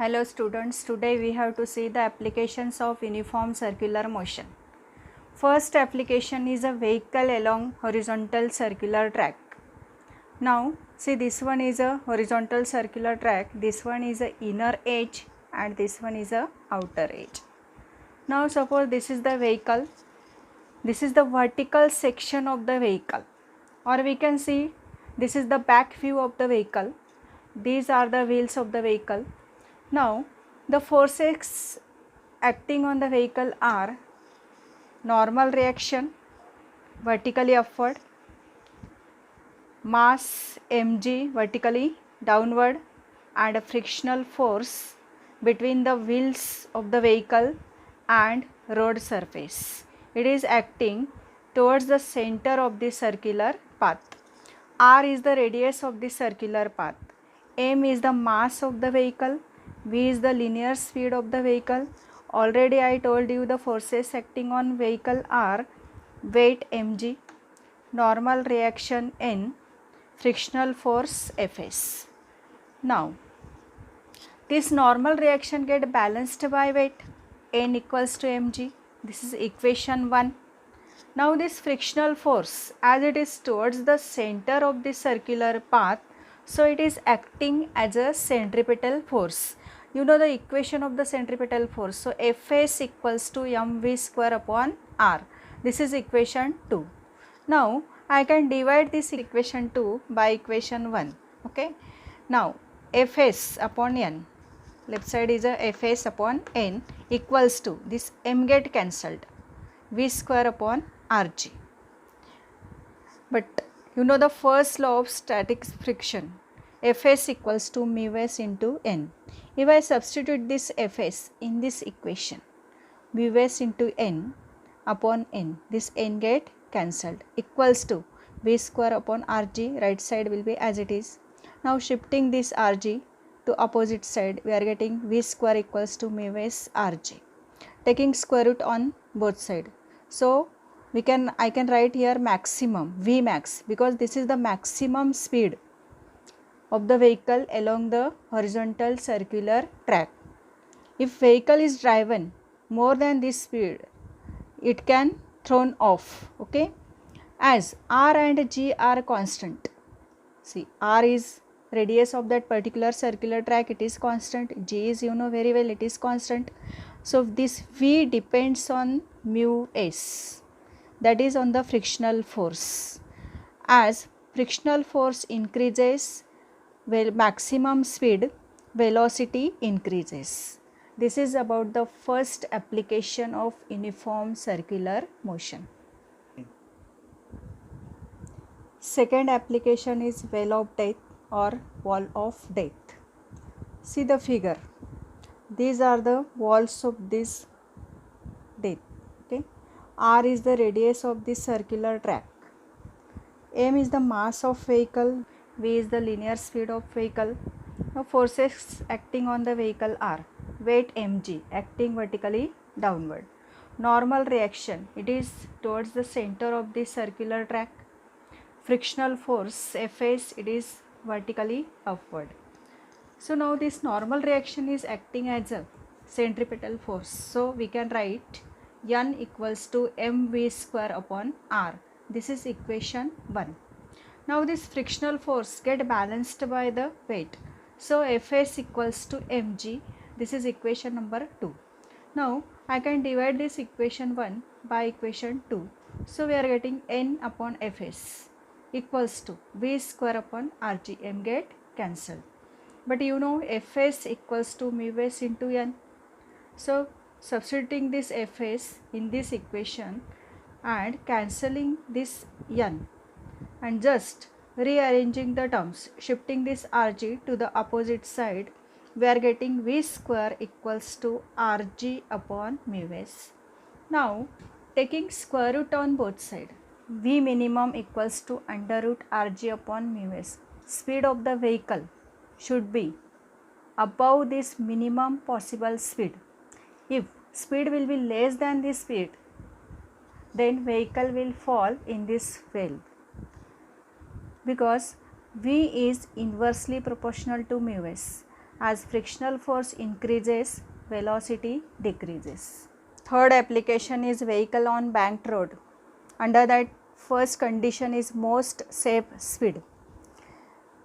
Hello students, today we have to see the applications of uniform circular motion. First application is a vehicle along horizontal circular track. Now see, this one is a horizontal circular track, this one is a inner edge and this one is a outer edge. Now suppose this is the vehicle, this is the vertical section of the vehicle, or we can see this is the back view of the vehicle. These are the wheels of the vehicle. Now the forces acting on the vehicle are normal reaction vertically upward, mass mg vertically downward, and a frictional force between the wheels of the vehicle and road surface. It is acting towards the center of the circular path. R is the radius of the circular path. M is the mass of the vehicle. V is the linear speed of the vehicle. Already I told you the forces acting on vehicle are weight mg, normal reaction n, frictional force Fs. Now this normal reaction get balanced by weight n equals to mg. This is equation 1. Now this frictional force, as it is towards the center of the circular path, so it is acting as a centripetal force. You know the equation of the centripetal force. So Fs equals to mv square upon r. This is equation 2. Now I can divide this equation 2 by equation 1. Okay. Now Fs upon n, left side is a Fs upon n equals to, this m get cancelled, v square upon rg. But you know the first law of static friction, Fs equals to mu s into n. If I substitute this Fs in this equation, mu s into n upon n, this n get cancelled, equals to v square upon rg, right side will be as it is. Now shifting this rg to opposite side, we are getting v square equals to mu s rg, taking square root on both side. So I can write here maximum, v max, because this is the maximum speed of the vehicle along the horizontal circular track. If vehicle is driven more than this speed, it can thrown off. Okay, as r and g are constant. See, r is radius of that particular circular track, it is constant. G is, you know very well, it is constant. So this v depends on mu s, that is on the frictional force. As frictional force increases, maximum speed, velocity increases. This is about the first application of uniform circular motion. Second application is well of death or wall of death. See the figure. These are the walls of this death. Okay. R is the radius of this circular track. M is the mass of vehicle. V is the linear speed of vehicle. Now forces acting on the vehicle are weight mg acting vertically downward. Normal reaction, it is towards the center of the circular track. Frictional force Fs, it is vertically upward. So now this normal reaction is acting as a centripetal force. So we can write n equals to mv square upon r. This is equation 1. Now this frictional force get balanced by the weight. So Fs equals to mg. This is equation number 2. Now I can divide this equation 1 by equation 2. So we are getting n upon Fs equals to v square upon rg. M get cancelled. But you know Fs equals to mu s into n. So substituting this Fs in this equation and cancelling this n and just rearranging the terms, shifting this rg to the opposite side, we are getting v square equals to rg upon mu s. Now taking square root on both sides, v minimum equals to under root rg upon mu s. Speed of the vehicle should be above this minimum possible speed. If speed will be less than this speed, then vehicle will fall in this well, because v is inversely proportional to mu s. As frictional force increases, velocity decreases. Third application is vehicle on banked road. Under that, first condition is most safe speed.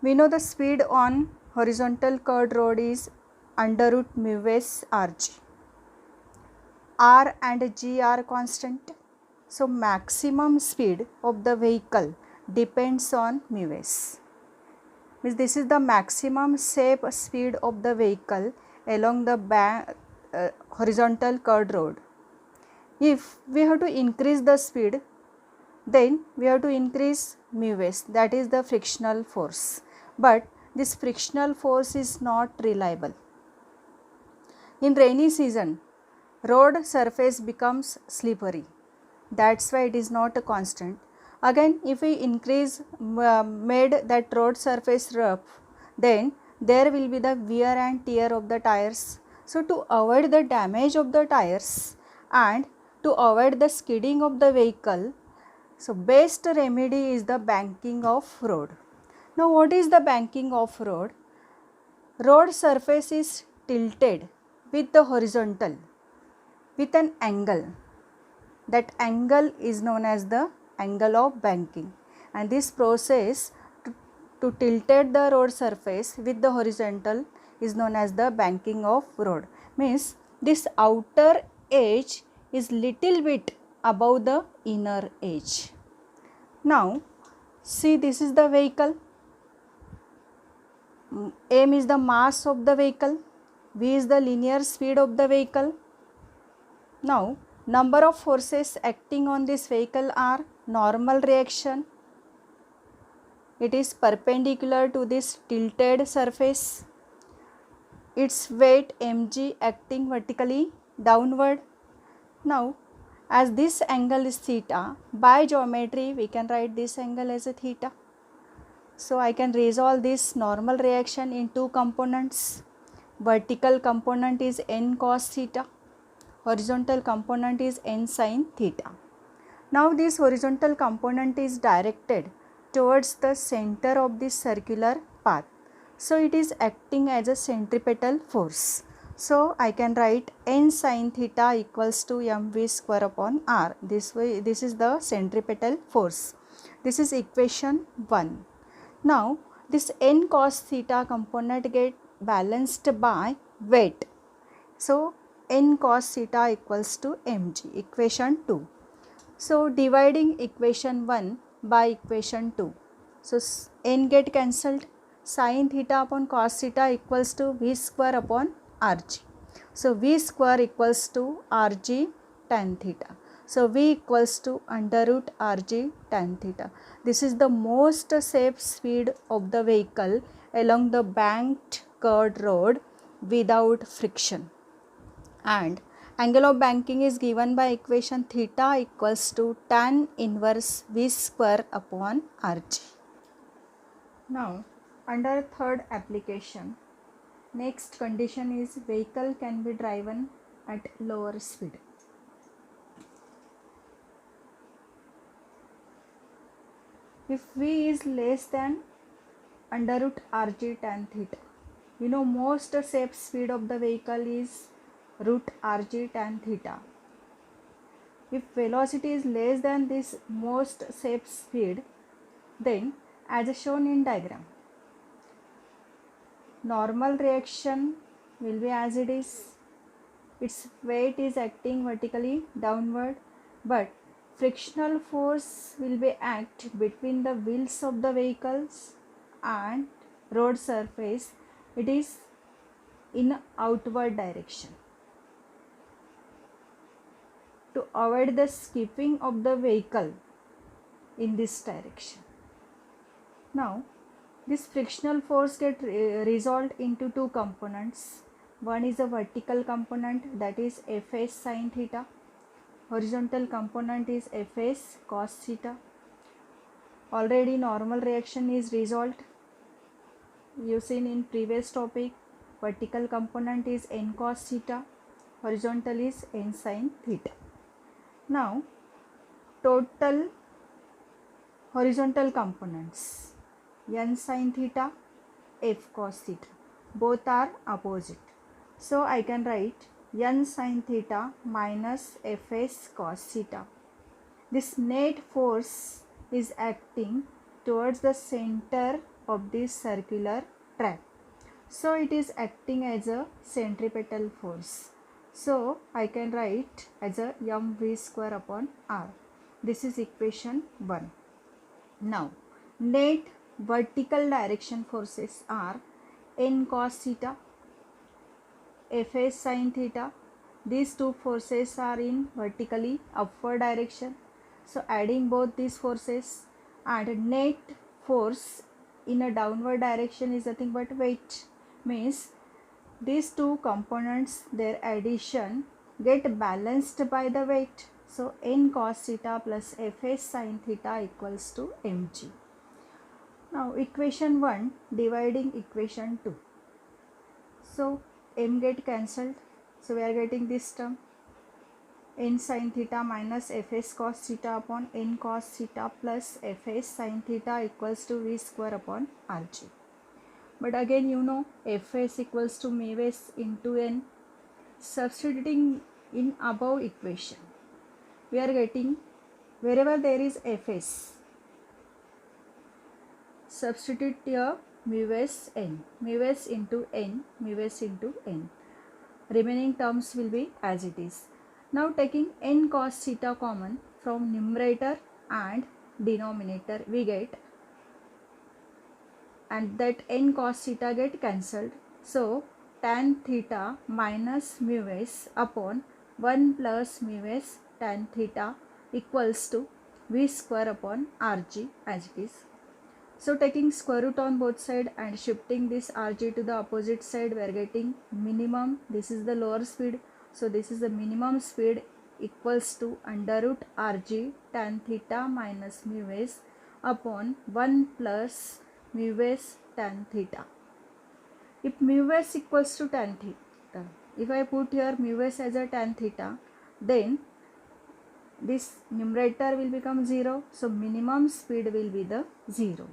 We know the speed on horizontal curved road is under root mu s rg. R and G are constant. So maximum speed of the vehicle depends on mu s. Means this is the maximum safe speed of the vehicle along the horizontal curved road. If we have to increase the speed, then we have to increase mu s, that is the frictional force. But this frictional force is not reliable. In rainy season, road surface becomes slippery. That's why it is not a constant. Again, if we increase made that road surface rough, then there will be the wear and tear of the tires. So to avoid the damage of the tires and to avoid the skidding of the vehicle, so best remedy is the banking of road. Now what is the banking of road? Road surface is tilted with the horizontal with an angle. That angle is known as the angle of banking, and this process to tilted the road surface with the horizontal is known as the banking of road. Means this outer edge is little bit above the inner edge. Now see, this is the vehicle. M is the mass of the vehicle, V is the linear speed of the vehicle. Now number of forces acting on this vehicle are normal reaction. It is perpendicular to this tilted surface. Its weight mg acting vertically downward. Now as this angle is theta, by geometry we can write this angle as a theta. So I can resolve this normal reaction in two components. Vertical component is n cos theta, horizontal component is n sin theta. Now this horizontal component is directed towards the center of this circular path. So it is acting as a centripetal force. So I can write n sin theta equals to mv square upon r. This is the centripetal force. This is equation 1. Now this n cos theta component get balanced by weight. So n cos theta equals to mg, equation 2. So dividing equation 1 by equation 2. So n get cancelled. Sin theta upon cos theta equals to v square upon rg. So v square equals to rg tan theta. So v equals to under root rg tan theta. This is the most safe speed of the vehicle along the banked curved road without friction. And angle of banking is given by equation theta equals to tan inverse v square upon rg. Now under third application, next condition is vehicle can be driven at lower speed. If v is less than under root rg tan theta, we know most safe speed of the vehicle is root rg tan theta. If velocity is less than this most safe speed, then as shown in diagram, normal reaction will be as it is. Its weight is acting vertically downward, but frictional force will be act between the wheels of the vehicles and road surface. It is in outward direction. To avoid the skipping of the vehicle in this direction. Now this frictional force get resolved into two components. One is a vertical component, that is Fs sin theta. Horizontal component is Fs cos theta. Already normal reaction is resolved. You seen in previous topic, vertical component is n cos theta, horizontal is n sin theta. Now total horizontal components, n sin theta, f cos theta. both are opposite. So I can write n sin theta minus fs cos theta. This net force is acting towards the center of this circular track. So it is acting as a centripetal force. So I can write as a mv square upon r. This is equation 1. Now net vertical direction forces are n cos theta, fs sin theta. These two forces are in vertically upward direction. So adding both these forces, and net force in a downward direction is nothing but weight, means these two components, their addition get balanced by the weight. So n cos theta plus fs sin theta equals to mg. Now equation 1 dividing equation 2. So m get cancelled. So we are getting this term n sin theta minus fs cos theta upon n cos theta plus fs sin theta equals to v square upon rg. But again you know fs equals to mu s into n. Substituting in above equation, we are getting wherever there is fs, substitute here mu s n, mu s into n, mu s into n. Remaining terms will be as it is. Now taking n cos theta common from numerator and denominator, we get, and that n cos theta get cancelled. So tan theta minus mu s upon 1 plus mu s tan theta equals to v square upon rg as it is. So taking square root on both side and shifting this rg to the opposite side, we are getting minimum. This is the lower speed, so this is the minimum speed equals to under root rg tan theta minus mu s upon 1 plus mu s tan theta. If mu s equals to tan theta, if I put here mu s as a tan theta, then this numerator will become 0. So minimum speed will be the 0.